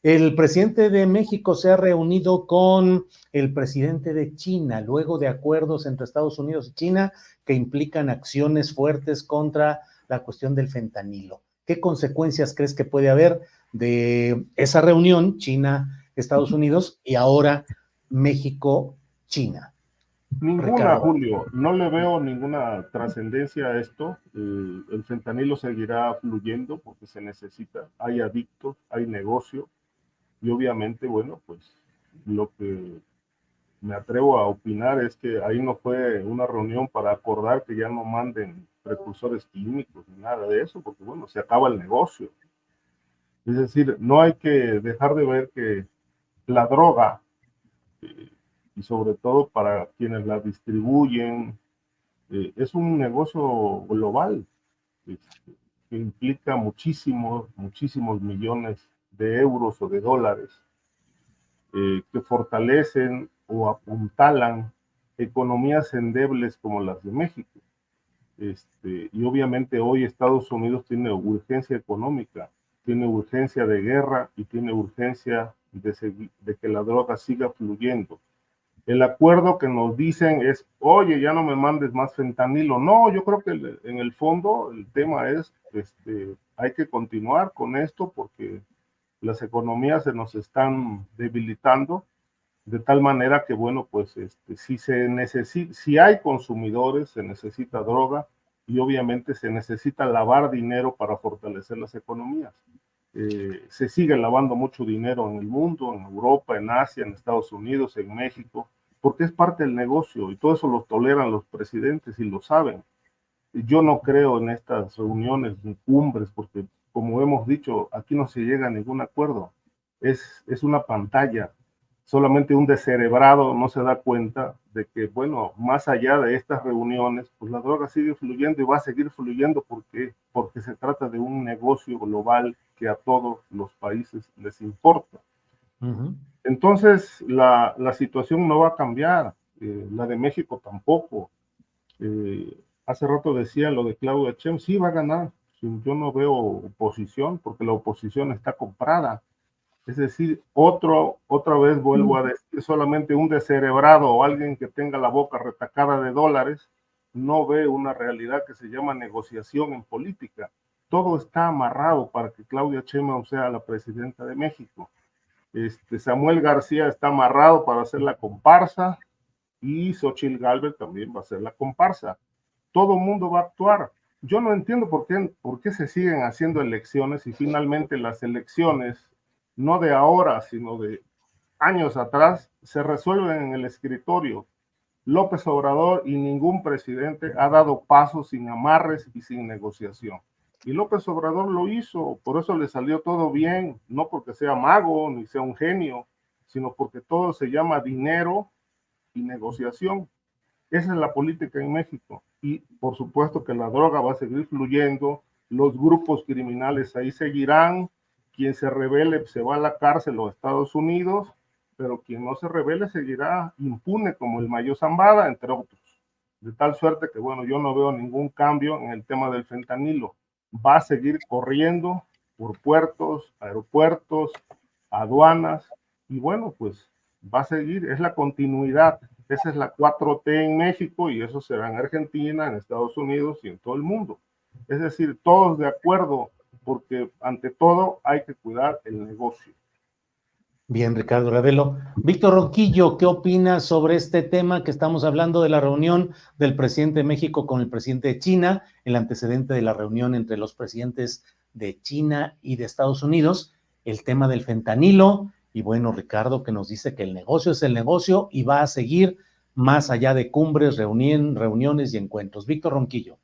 El presidente de México se ha reunido con el presidente de China, luego de acuerdos entre Estados Unidos y China que implican acciones fuertes contra la cuestión del fentanilo. ¿Qué consecuencias crees que puede haber de esa reunión China-Estados Unidos y ahora México-China? Ninguna, Julio, no le veo ninguna trascendencia a esto. El fentanilo seguirá fluyendo porque se necesita, hay adictos, hay negocio y obviamente, bueno, pues lo que me atrevo a opinar es que ahí no fue una reunión para acordar que ya no manden precursores químicos ni nada de eso, porque bueno, se acaba el negocio. Es decir, no hay que dejar de ver que la droga, y sobre todo para quienes la distribuyen, es un negocio global que implica muchísimos millones de euros o de dólares que fortalecen o apuntalan economías endebles como las de México. Y obviamente hoy Estados Unidos tiene urgencia económica, tiene urgencia de guerra y tiene urgencia de que la droga siga fluyendo. El acuerdo que nos dicen es, oye, ya no me mandes más fentanilo. No, yo creo que en el fondo el tema es, hay que continuar con esto porque las economías se nos están debilitando de tal manera que, bueno, pues si hay consumidores, se necesita droga y obviamente se necesita lavar dinero para fortalecer las economías. Se sigue lavando mucho dinero en el mundo, en Europa, en Asia, en Estados Unidos, en México, porque es parte del negocio y todo eso lo toleran los presidentes y lo saben. Yo no creo en estas reuniones ni cumbres porque, como hemos dicho, aquí no se llega a ningún acuerdo. Es una pantalla. Solamente un descerebrado no se da cuenta de que, bueno, más allá de estas reuniones, pues la droga sigue fluyendo y va a seguir fluyendo porque se trata de un negocio global que a todos los países les importa. Uh-huh. Entonces, la situación no va a cambiar, la de México tampoco. Hace rato decía lo de Claudia Sheinbaum, sí va a ganar. Yo no veo oposición porque la oposición está comprada. Es decir, otra vez vuelvo a decir, solamente un descerebrado o alguien que tenga la boca retacada de dólares no ve una realidad que se llama negociación en política. Todo está amarrado para que Claudia Sheinbaum sea la presidenta de México. Samuel García está amarrado para hacer la comparsa y Xóchitl Gálvez también va a ser la comparsa. Todo el mundo va a actuar. Yo no entiendo por qué se siguen haciendo elecciones y finalmente las elecciones no de ahora, sino de años atrás, se resuelven en el escritorio. López Obrador y ningún presidente ha dado pasos sin amarres y sin negociación. Y López Obrador lo hizo, por eso le salió todo bien, no porque sea mago ni sea un genio, sino porque todo se llama dinero y negociación. Esa es la política en México. Y por supuesto que la droga va a seguir fluyendo, los grupos criminales ahí seguirán, quien se rebele se va a la cárcel o a Estados Unidos, pero quien no se rebele seguirá impune como el Mayo Zambada, entre otros. De tal suerte que, bueno, yo no veo ningún cambio en el tema del fentanilo. Va a seguir corriendo por puertos, aeropuertos, aduanas, y bueno, pues va a seguir, es la continuidad. Esa es la 4T en México y eso será en Argentina, en Estados Unidos y en todo el mundo. Es decir, todos de acuerdo, porque ante todo hay que cuidar el negocio. Bien, Ricardo Ravelo. Víctor Ronquillo, ¿qué opinas sobre este tema que estamos hablando de la reunión del presidente de México con el presidente de China, el antecedente de la reunión entre los presidentes de China y de Estados Unidos, el tema del fentanilo? Y bueno, Ricardo, que nos dice que el negocio es el negocio y va a seguir más allá de cumbres, reuniones y encuentros. Víctor Ronquillo.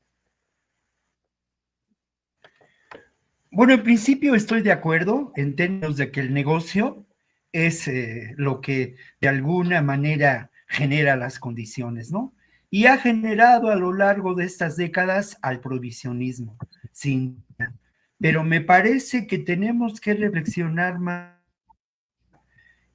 Bueno, en principio estoy de acuerdo en términos de que el negocio es lo que de alguna manera genera las condiciones, ¿no? Y ha generado a lo largo de estas décadas al prohibicionismo, sin duda. Pero me parece que tenemos que reflexionar más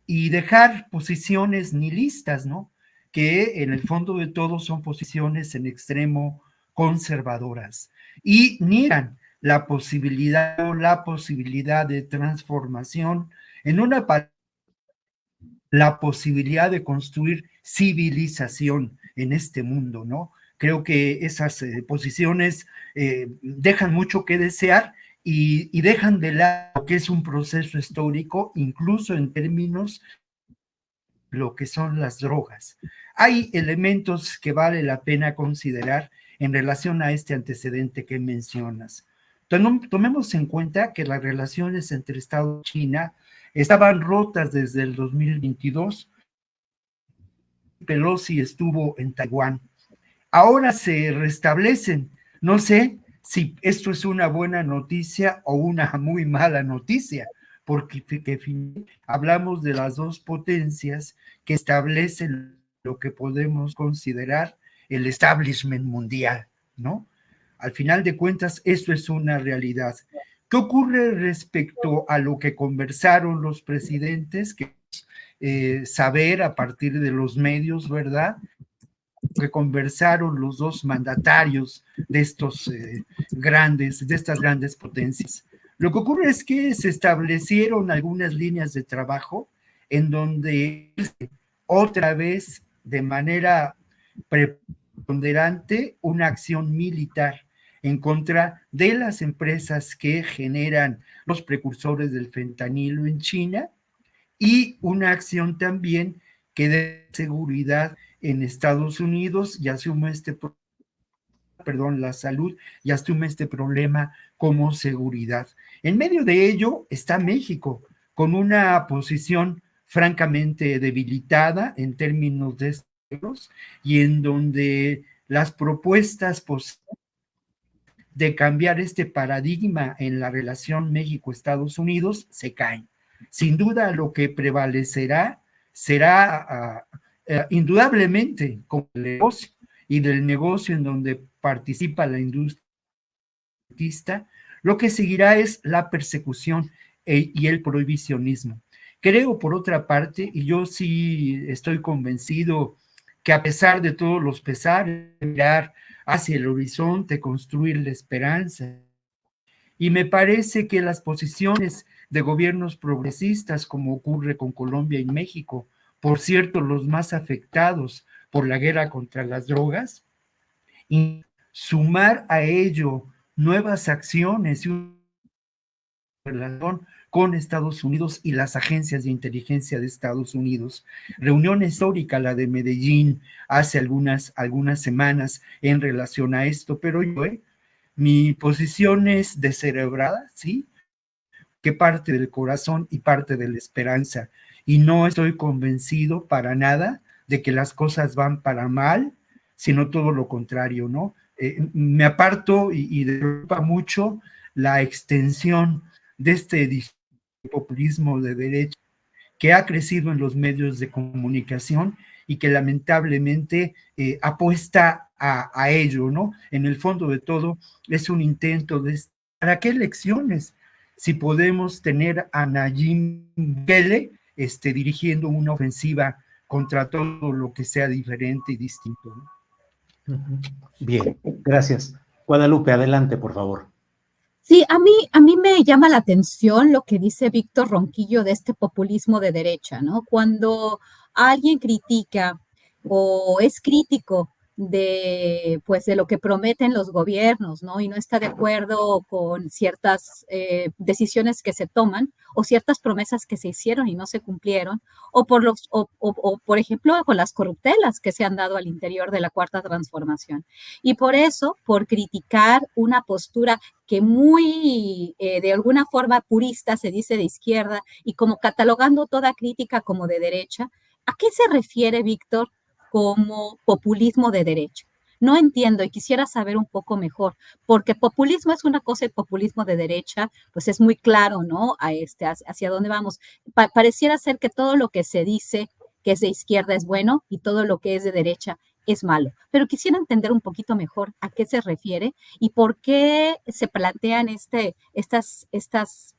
y dejar posiciones nihilistas, ¿no? Que en el fondo de todo son posiciones en extremo conservadoras y niegan la posibilidad de transformación, en una palabra, la posibilidad de construir civilización en este mundo, ¿no? Creo que esas posiciones dejan mucho que desear y dejan de lado lo que es un proceso histórico, incluso en términos de lo que son las drogas. Hay elementos que vale la pena considerar en relación a este antecedente que mencionas. Tomemos en cuenta que las relaciones entre Estados y China estaban rotas desde el 2022. Pelosi estuvo en Taiwán. Ahora se restablecen. No sé si esto es una buena noticia o una muy mala noticia, porque hablamos de las dos potencias que establecen lo que podemos considerar el establishment mundial, ¿no? Al final de cuentas, esto es una realidad. ¿Qué ocurre respecto a lo que conversaron los presidentes? Que saber a partir de los medios, ¿verdad? Que conversaron los dos mandatarios de estos de estas grandes potencias. Lo que ocurre es que se establecieron algunas líneas de trabajo en donde otra vez de manera preponderante una acción militar en contra de las empresas que generan los precursores del fentanilo en China y una acción también que dé seguridad en Estados Unidos y asume la salud y asume este problema como seguridad. En medio de ello está México, con una posición francamente debilitada en términos de estos y en donde las propuestas de cambiar este paradigma en la relación México-Estados Unidos se caen. Sin duda lo que prevalecerá será indudablemente como el negocio, y del negocio en donde participa la industria, lo que seguirá es la persecución y el prohibicionismo. Creo, por otra parte, y yo sí estoy convencido que a pesar de todos los pesares, mirar hacia el horizonte, construir la esperanza, y me parece que las posiciones de gobiernos progresistas, como ocurre con Colombia y México, por cierto, los más afectados por la guerra contra las drogas, y sumar a ello nuevas acciones y una relación con Estados Unidos y las agencias de inteligencia de Estados Unidos. Reunión histórica, la de Medellín, hace algunas semanas en relación a esto, pero mi posición es descerebrada, ¿sí? Que parte del corazón y parte de la esperanza. Y no estoy convencido para nada de que las cosas van para mal, sino todo lo contrario, ¿no? Me aparto y me preocupa mucho la extensión de este populismo de derecha que ha crecido en los medios de comunicación y que lamentablemente apuesta a ello, ¿no? En el fondo de todo es un intento de ¿para qué elecciones? Si podemos tener a Nayib Bukele dirigiendo una ofensiva contra todo lo que sea diferente y distinto, ¿no? Bien, gracias. Guadalupe, adelante, por favor. Sí, a mí me llama la atención lo que dice Víctor Ronquillo de este populismo de derecha, ¿no? Cuando alguien critica o es crítico de, pues, de lo que prometen los gobiernos, ¿no? Y no está de acuerdo con ciertas decisiones que se toman o ciertas promesas que se hicieron y no se cumplieron, o por ejemplo, con las corruptelas que se han dado al interior de la Cuarta Transformación. Y por eso, por criticar una postura que muy, de alguna forma purista, se dice de izquierda, y como catalogando toda crítica como de derecha, ¿a qué se refiere, Víctor, como populismo de derecha? No entiendo y quisiera saber un poco mejor, porque populismo es una cosa y populismo de derecha, pues es muy claro, ¿no? Hacia dónde vamos. Pareciera ser que todo lo que se dice que es de izquierda es bueno y todo lo que es de derecha es malo. Pero quisiera entender un poquito mejor a qué se refiere y por qué se plantean estas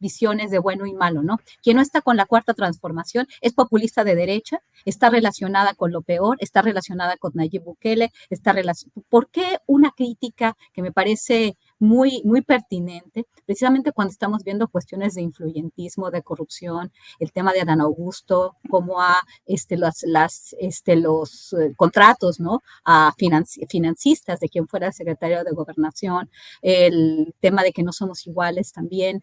visiones de bueno y malo, ¿no? Quien no está con la Cuarta Transformación es populista de derecha, está relacionada con lo peor, está relacionada con Nayib Bukele, ¿por qué una crítica que me parece muy, muy pertinente, precisamente cuando estamos viendo cuestiones de influyentismo, de corrupción, el tema de Adán Augusto, cómo los contratos, ¿no? A financistas de quien fuera secretario de Gobernación, el tema de que no somos iguales también,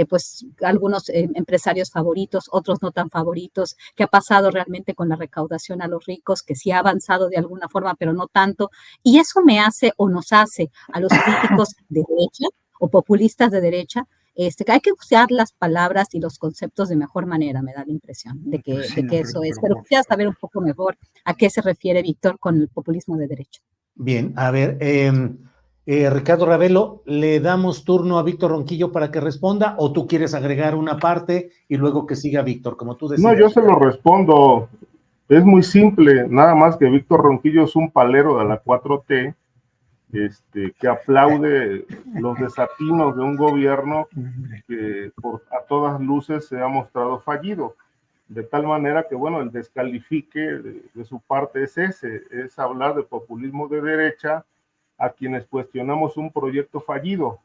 pues algunos empresarios favoritos, otros no tan favoritos, qué ha pasado realmente con la recaudación a los ricos, que sí ha avanzado de alguna forma, pero no tanto, y eso me hace o nos hace a los críticos de derecha o populistas de derecha, que hay que usar las palabras y los conceptos de mejor manera, me da la impresión de que eso es. Pero quisiera saber un poco mejor a qué se refiere Víctor con el populismo de derecha. Bien, a ver, Ricardo Ravelo, ¿le damos turno a Víctor Ronquillo para que responda o tú quieres agregar una parte y luego que siga Víctor, como tú decidas? No, yo se lo respondo. Es muy simple, nada más que Víctor Ronquillo es un palero de la 4T, que aplaude los desatinos de un gobierno que a todas luces se ha mostrado fallido, de tal manera que, bueno, el descalifique de su parte es hablar de populismo de derecha a quienes cuestionamos un proyecto fallido.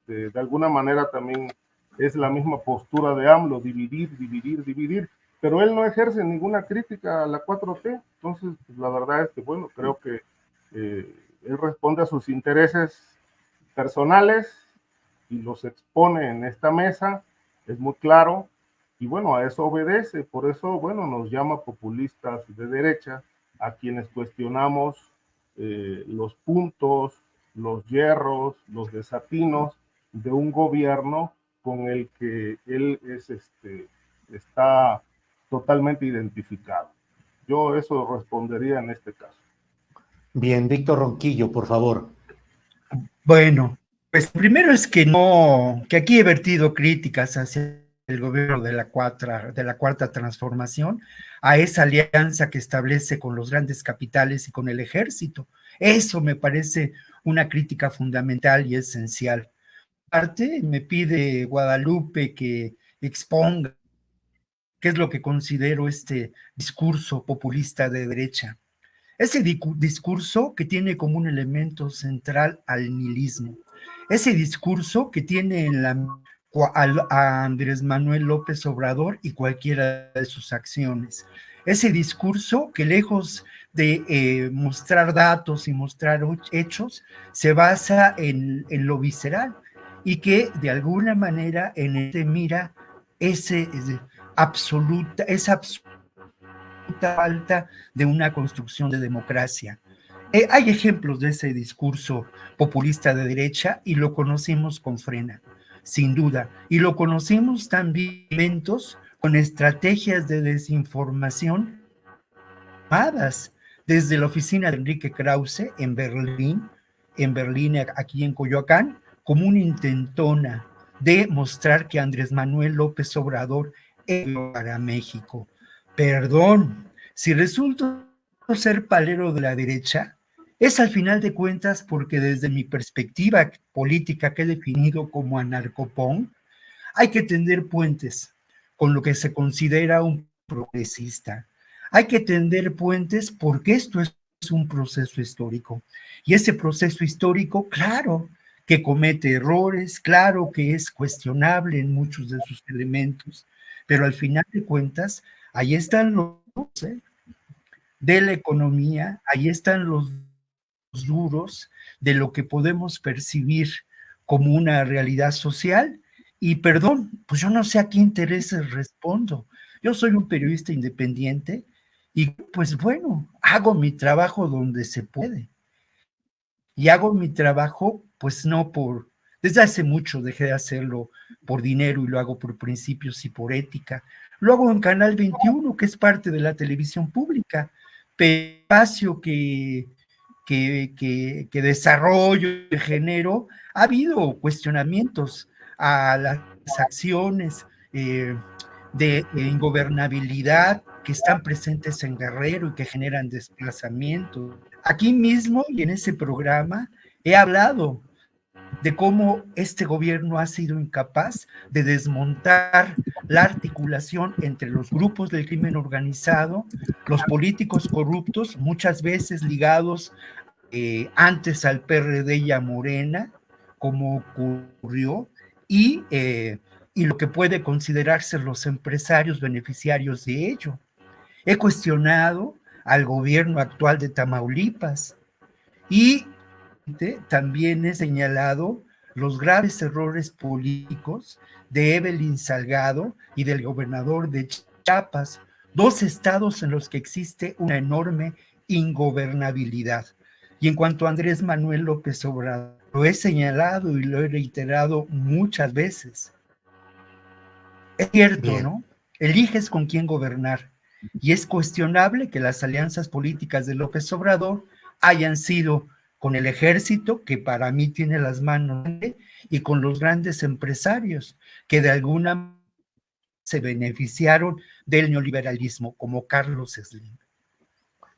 De alguna manera también es la misma postura de AMLO, dividir, pero él no ejerce ninguna crítica a la 4T, entonces pues, la verdad es que, bueno, creo que él responde a sus intereses personales y los expone en esta mesa, es muy claro, y bueno, a eso obedece, por eso, bueno, nos llama populistas de derecha, a quienes cuestionamos los puntos, los hierros, los desatinos de un gobierno con el que él está totalmente identificado. Yo eso respondería en este caso. Bien, Víctor Ronquillo, por favor. Bueno, pues primero es que aquí he vertido críticas hacia el gobierno de la cuarta transformación, a esa alianza que establece con los grandes capitales y con el ejército. Eso me parece una crítica fundamental y esencial. Aparte, me pide Guadalupe que exponga qué es lo que considero este discurso populista de derecha. Ese discurso que tiene como un elemento central al nihilismo. Ese discurso que tiene a Andrés Manuel López Obrador y cualquiera de sus acciones. Ese discurso que lejos de mostrar datos y mostrar hechos, se basa en lo visceral y que de alguna manera mira esa absoluta falta de una construcción de democracia. Hay ejemplos de ese discurso populista de derecha y lo conocimos con Frena, sin duda, y lo conocimos también con estrategias de desinformación armadas desde la oficina de Enrique Krause en Berlín, aquí en Coyoacán, como una intentona de mostrar que Andrés Manuel López Obrador es para México. Perdón, si resulto ser palero de la derecha, es al final de cuentas porque desde mi perspectiva política que he definido como anarcopón, hay que tender puentes con lo que se considera un progresista. Hay que tender puentes porque esto es un proceso histórico. Y ese proceso histórico, claro, que comete errores, claro que es cuestionable en muchos de sus elementos, pero al final de cuentas, ahí están los de la economía, ahí están los duros de lo que podemos percibir como una realidad social. Y perdón, pues yo no sé a qué intereses respondo. Yo soy un periodista independiente y pues bueno, hago mi trabajo donde se puede. Y hago mi trabajo pues no desde hace mucho dejé de hacerlo por dinero y lo hago por principios y por ética. Lo hago en Canal 21, que es parte de la televisión pública, pero espacio que desarrollo, que genero, ha habido cuestionamientos a las acciones de ingobernabilidad que están presentes en Guerrero y que generan desplazamiento. Aquí mismo y en ese programa he hablado de cómo este gobierno ha sido incapaz de desmontar la articulación entre los grupos del crimen organizado, los políticos corruptos, muchas veces ligados antes al PRD y a Morena, como ocurrió y lo que puede considerarse los empresarios beneficiarios de ello. He cuestionado al gobierno actual de Tamaulipas y también he señalado los graves errores políticos de Evelyn Salgado y del gobernador de Chiapas, dos estados en los que existe una enorme ingobernabilidad. Y en cuanto a Andrés Manuel López Obrador, lo he señalado y lo he reiterado muchas veces. Es cierto, bien, ¿no? Eliges con quién gobernar. Y es cuestionable que las alianzas políticas de López Obrador hayan sido con el ejército, que para mí tiene las manos, y con los grandes empresarios, que de alguna manera se beneficiaron del neoliberalismo, como Carlos Slim.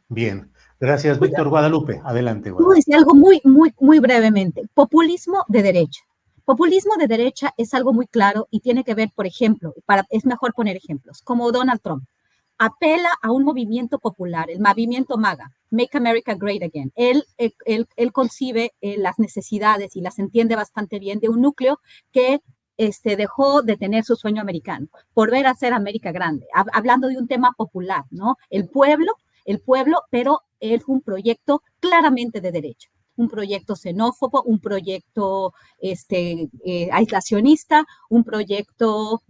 Bien, gracias, Víctor. Guadalupe. Adelante, Guadalupe. Decía algo muy brevemente. Populismo de derecha. Populismo de derecha es algo muy claro y tiene que ver, por ejemplo, es mejor poner ejemplos, como Donald Trump. Apela a un movimiento popular, el movimiento MAGA, Make America Great Again. Él concibe las necesidades y las entiende bastante bien de un núcleo que dejó de tener su sueño americano, por ver hacer América grande, hablando de un tema popular, ¿no? El pueblo, pero es un proyecto claramente de derecha. Un proyecto xenófobo, un proyecto aislacionista, un proyecto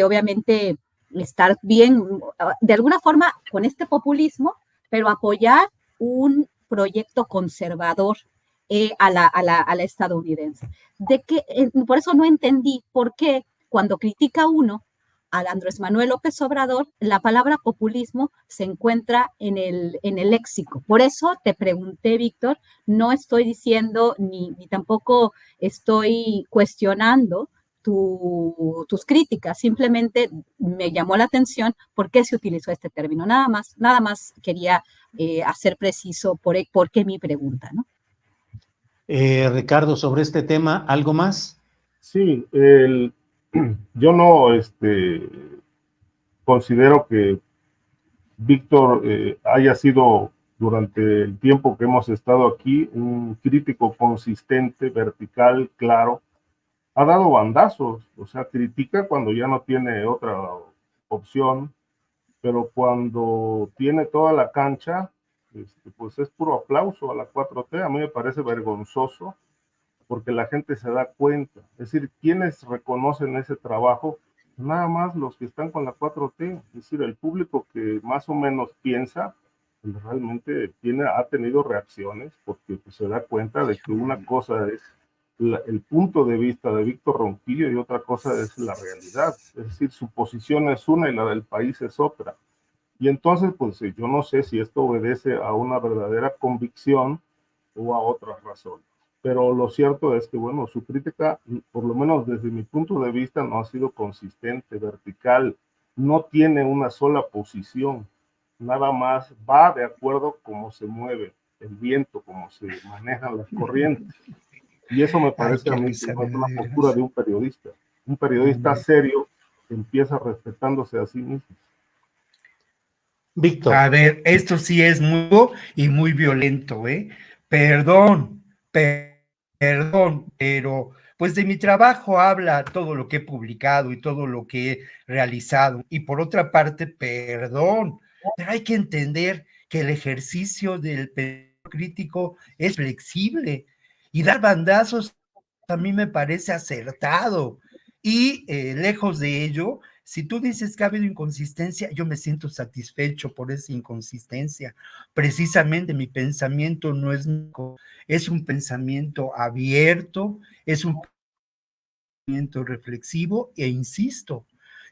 obviamente estar bien, de alguna forma, con este populismo, pero apoyar un proyecto conservador a la estadounidense. Por eso no entendí por qué cuando critica uno al Andrés Manuel López Obrador, la palabra populismo se encuentra en el léxico. Por eso te pregunté, Víctor, no estoy diciendo ni tampoco estoy cuestionando tus críticas, simplemente me llamó la atención por qué se utilizó este término. Nada más quería hacer preciso por qué mi pregunta, ¿no? Ricardo, sobre este tema, ¿algo más? Sí, yo no considero que Víctor haya sido durante el tiempo que hemos estado aquí un crítico consistente, vertical, claro. Ha dado bandazos, o sea, critica cuando ya no tiene otra opción, pero cuando tiene toda la cancha, pues es puro aplauso a la 4T. A mí me parece vergonzoso porque la gente se da cuenta. Es decir, ¿quiénes reconocen ese trabajo? Nada más los que están con la 4T. Es decir, el público que más o menos piensa, realmente ha tenido reacciones porque pues, se da cuenta de que una cosa es el punto de vista de Víctor Ronquillo y otra cosa es la realidad. Es decir, su posición es una y la del país es otra. Y entonces, pues yo no sé si esto obedece a una verdadera convicción o a otras razones. Pero lo cierto es que, bueno, su crítica, por lo menos desde mi punto de vista, no ha sido consistente, vertical, no tiene una sola posición, nada más va de acuerdo cómo se mueve el viento, cómo se manejan las corrientes. Y eso me parece a mí que no es una postura de un periodista. Un periodista serio empieza respetándose a sí mismo. Víctor. A ver, esto sí es muy violento, ¿eh? Perdón, pero pues de mi trabajo habla todo lo que he publicado y todo lo que he realizado. Y por otra parte, perdón, pero hay que entender que el ejercicio del periodismo crítico es flexible y dar bandazos a mí me parece acertado. Y lejos de ello, si tú dices que ha habido inconsistencia, yo me siento satisfecho por esa inconsistencia. Precisamente mi pensamiento no es un pensamiento abierto, es un pensamiento reflexivo e insisto,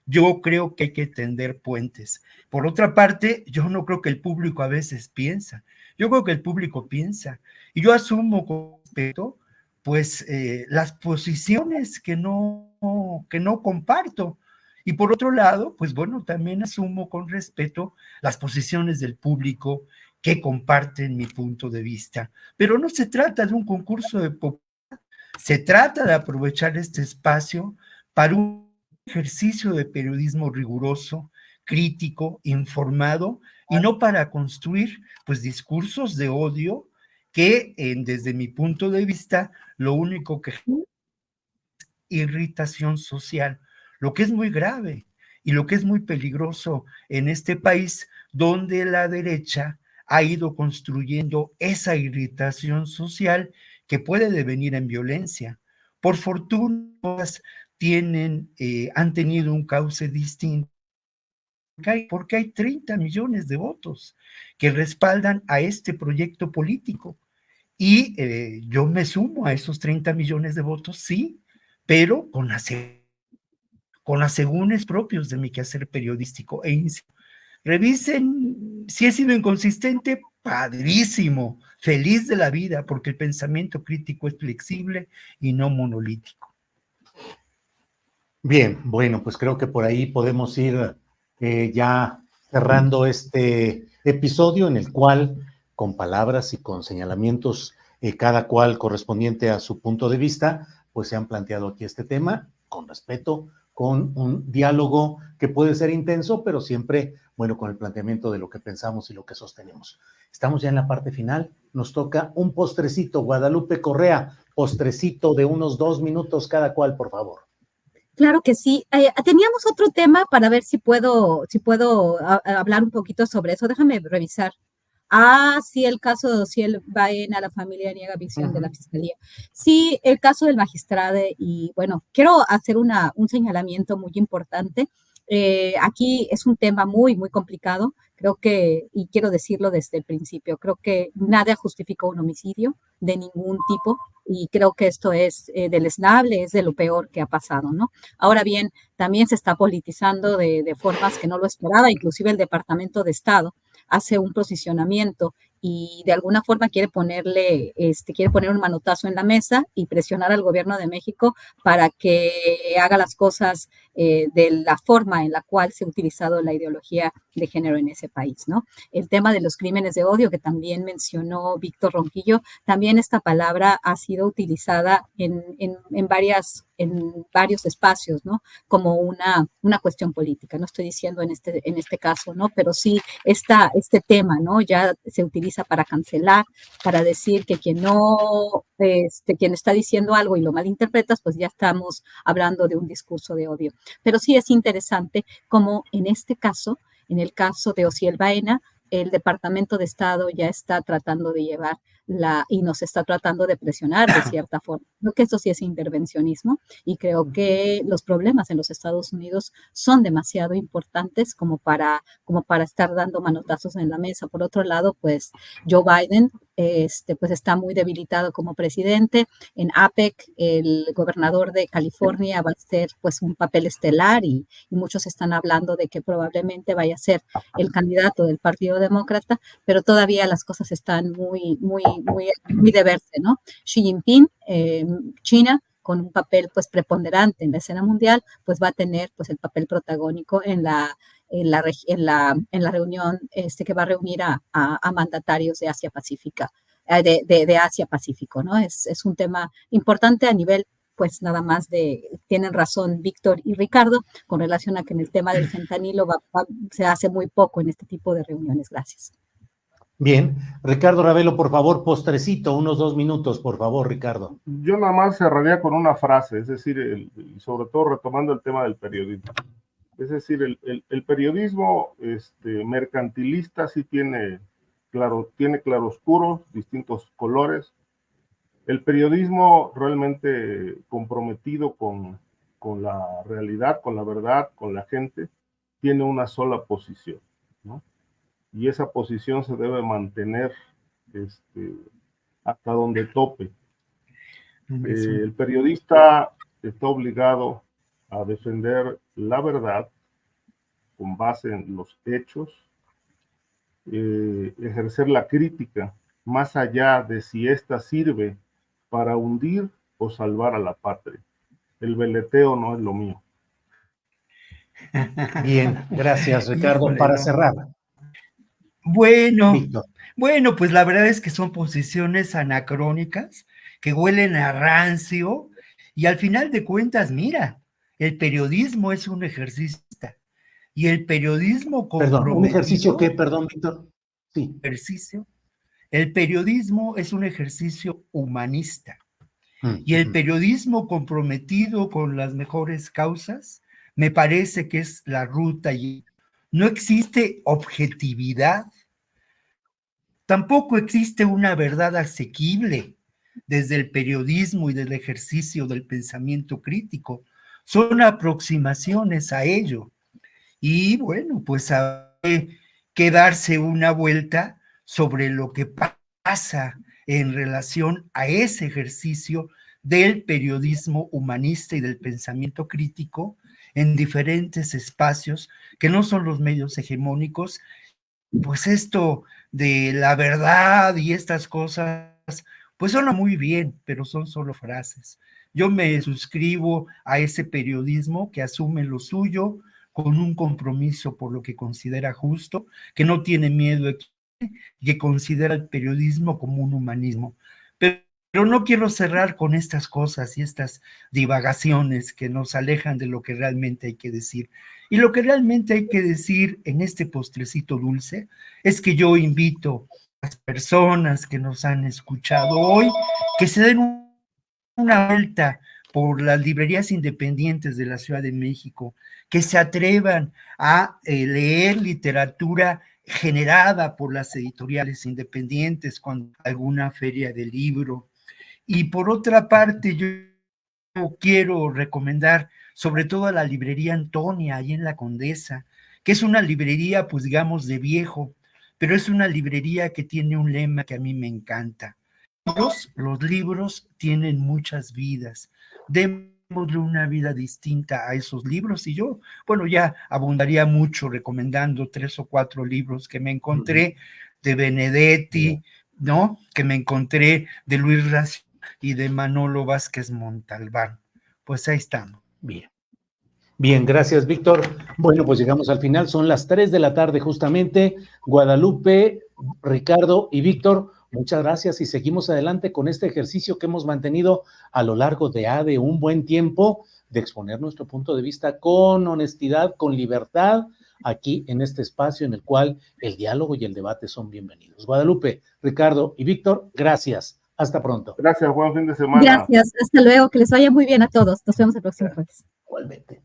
yo creo que hay que tender puentes. Por otra parte, yo no creo que el público a veces piensa. Yo creo que el público piensa. Y yo asumo con respeto, pues, las posiciones que no comparto. Y por otro lado, pues bueno, también asumo con respeto las posiciones del público que comparten mi punto de vista. Pero no se trata de un concurso de popularidad, se trata de aprovechar este espacio para un ejercicio de periodismo riguroso, crítico, informado, y no para construir pues discursos de odio que desde mi punto de vista, lo único que es irritación social, lo que es muy grave y lo que es muy peligroso en este país, donde la derecha ha ido construyendo esa irritación social que puede devenir en violencia. Por fortuna, han tenido un cauce distinto, porque hay 30 millones de votos que respaldan a este proyecto político. Y yo me sumo a esos 30 millones de votos, sí, pero con asegúnes propios de mi quehacer periodístico. Revisen si he sido inconsistente, padrísimo, feliz de la vida, porque el pensamiento crítico es flexible y no monolítico. Bien, bueno, pues creo que por ahí podemos ir ya cerrando este episodio en el cual, con palabras y con señalamientos, cada cual correspondiente a su punto de vista, pues se han planteado aquí este tema con respeto, con un diálogo que puede ser intenso, pero siempre, bueno, con el planteamiento de lo que pensamos y lo que sostenemos. Estamos ya en la parte final, nos toca un postrecito. Guadalupe Correa, postrecito de unos 2 minutos cada cual, por favor. Claro que sí. Teníamos otro tema para ver si puedo hablar un poquito sobre eso. Déjame revisar. Sí, el caso de Ociel Baena, la familia niega visión de la Fiscalía. Sí, el caso del magistrado, y bueno, quiero hacer un señalamiento muy importante. Aquí es un tema muy, muy complicado. Creo que, y quiero decirlo desde el principio, creo que nada justifica un homicidio de ningún tipo, y creo que esto es deleznable, es de lo peor que ha pasado, ¿no? Ahora bien, también se está politizando de formas que no lo esperaba, inclusive el Departamento de Estado hace un posicionamiento y de alguna forma quiere poner un manotazo en la mesa y presionar al gobierno de México para que haga las cosas de la forma en la cual se ha utilizado la ideología de género en ese país, ¿no? El tema de los crímenes de odio que también mencionó Víctor Ronquillo, también esta palabra ha sido utilizada en varios espacios, ¿no? Como una cuestión política. No estoy diciendo en este caso, ¿no? Pero sí este tema, ¿no? Ya se utiliza para cancelar, para decir que quien está diciendo algo y lo malinterpretas, pues ya estamos hablando de un discurso de odio. Pero sí es interesante como en este caso, en el caso de Ociel Baena, el Departamento de Estado ya está tratando de llevar y nos está tratando de presionar de cierta forma. Creo que eso sí es intervencionismo y creo que los problemas en los Estados Unidos son demasiado importantes como para estar dando manotazos en la mesa. Por otro lado, pues Joe Biden pues está muy debilitado como presidente. En APEC, el gobernador de California va a ser pues un papel estelar y muchos están hablando de que probablemente vaya a ser el candidato del Partido Demócrata, pero todavía las cosas están muy de verse, ¿no? Xi Jinping, China, con un papel pues preponderante en la escena mundial, pues va a tener pues el papel protagónico en la reunión que va a reunir a mandatarios de Asia Pacífica, de Asia Pacífico, ¿no? Es un tema importante a nivel, pues nada más tienen razón Víctor y Ricardo, con relación a que en el tema del fentanilo se hace muy poco en este tipo de reuniones. Gracias. Bien, Ricardo Ravelo, por favor, postrecito, unos 2 minutos, por favor, Ricardo. Yo nada más cerraría con una frase, es decir, sobre todo retomando el tema del periodismo. Es decir, el periodismo mercantilista sí tiene claroscuros, distintos colores. El periodismo realmente comprometido con la realidad, con la verdad, con la gente, tiene una sola posición, ¿no? Y esa posición se debe mantener hasta donde tope. El periodista está obligado a defender la verdad con base en los hechos, ejercer la crítica más allá de si ésta sirve para hundir o salvar a la patria. El veleteo no es lo mío. Bien, gracias, Ricardo. Híjole, para no. cerrar. Bueno, Víctor. Bueno, pues la verdad es que son posiciones anacrónicas que huelen a rancio y al final de cuentas, mira, el periodismo es un ejercicio y el periodismo comprometido. ¿Un ejercicio qué? Perdón, Víctor. Sí. Ejercicio El periodismo es un ejercicio humanista y el periodismo comprometido con las mejores causas me parece que es la ruta y no existe objetividad, tampoco existe una verdad asequible desde el periodismo y del ejercicio del pensamiento crítico. Son aproximaciones a ello. Y bueno, pues hay que darse una vuelta sobre lo que pasa en relación a ese ejercicio del periodismo humanista y del pensamiento crítico en diferentes espacios que no son los medios hegemónicos. Pues esto de la verdad y estas cosas, pues suena muy bien, pero son solo frases. Yo me suscribo a ese periodismo que asume lo suyo con un compromiso por lo que considera justo, que no tiene miedo y que considera el periodismo como un humanismo. Pero no quiero cerrar con estas cosas y estas divagaciones que nos alejan de lo que realmente hay que decir. Y lo que realmente hay que decir en este postrecito dulce es que yo invito a las personas que nos han escuchado hoy que se den una vuelta por las librerías independientes de la Ciudad de México, que se atrevan a leer literatura generada por las editoriales independientes, con alguna feria de libro. Y por otra parte, yo quiero recomendar sobre todo a la librería Antonia, ahí en la Condesa, que es una librería, pues digamos, de viejo, pero es una librería que tiene un lema que a mí me encanta. Los libros tienen muchas vidas. Démosle una vida distinta a esos libros. Y yo, bueno, ya abundaría mucho recomendando 3 o 4 libros que me encontré de Benedetti, ¿no? Que me encontré de Luis Racio y de Manolo Vázquez Montalbán. Pues ahí estamos. Bien. Bien, gracias, Víctor. Bueno, pues llegamos al final, son las 3 de la tarde justamente. Guadalupe, Ricardo y Víctor, muchas gracias y seguimos adelante con este ejercicio que hemos mantenido a lo largo de un buen tiempo, de exponer nuestro punto de vista con honestidad, con libertad, aquí en este espacio en el cual el diálogo y el debate son bienvenidos. Guadalupe, Ricardo y Víctor, gracias. Hasta pronto. Gracias, buen fin de semana. Gracias, hasta luego, que les vaya muy bien a todos. Nos vemos el próximo jueves. Igualmente.